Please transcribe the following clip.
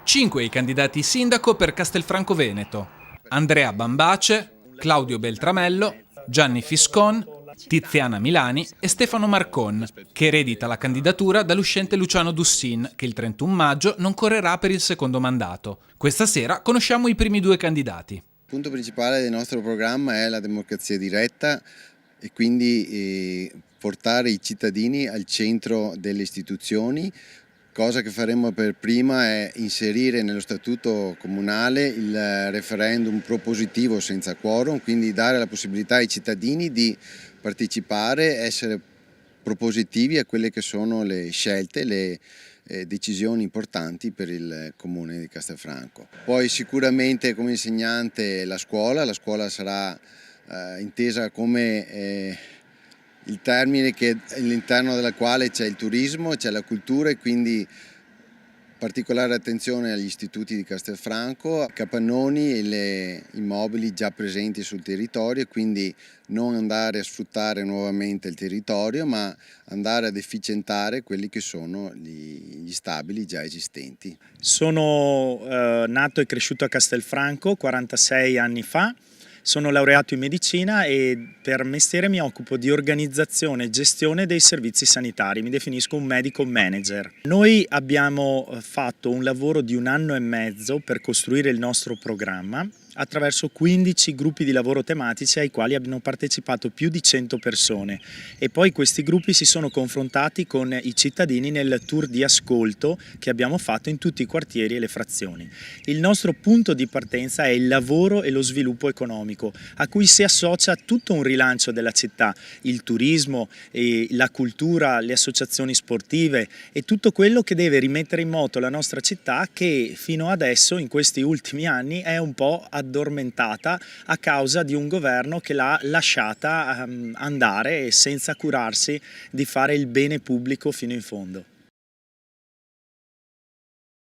5 i candidati sindaco per Castelfranco Veneto: Andrea Bambace, Claudio Beltramello, Gianni Fiscon, Tiziana Milani e Stefano Marcon, che eredita la candidatura dall'uscente Luciano Dussin, che il 31 maggio non correrà per il secondo mandato. Questa sera conosciamo i primi due candidati. Il punto principale del nostro programma è la democrazia diretta e quindi portare i cittadini al centro delle istituzioni. Cosa che faremo per prima è inserire nello statuto comunale il referendum propositivo senza quorum, quindi dare la possibilità ai cittadini di partecipare, essere propositivi a quelle che sono le scelte, le decisioni importanti per il comune di Castelfranco. Poi sicuramente come insegnante la scuola sarà intesa come il termine all'interno della quale c'è il turismo, c'è la cultura e quindi particolare attenzione agli istituti di Castelfranco, capannoni e le immobili già presenti sul territorio, quindi non andare a sfruttare nuovamente il territorio ma andare ad efficientare quelli che sono gli stabili già esistenti. Sono nato e cresciuto a Castelfranco 46 anni fa. Sono laureato in medicina e per mestiere mi occupo di organizzazione e gestione dei servizi sanitari, mi definisco un medical manager. Noi abbiamo fatto un lavoro di 1 anno e mezzo per costruire il nostro programma attraverso 15 gruppi di lavoro tematici ai quali hanno partecipato più di 100 persone e poi questi gruppi si sono confrontati con i cittadini nel tour di ascolto che abbiamo fatto in tutti i quartieri e le frazioni. Il nostro punto di partenza è il lavoro e lo sviluppo economico, a cui si associa tutto un rilancio della città, il turismo, la cultura, le associazioni sportive e tutto quello che deve rimettere in moto la nostra città che fino adesso, in questi ultimi anni, è un po' addormentata a causa di un governo che l'ha lasciata andare senza curarsi di fare il bene pubblico fino in fondo.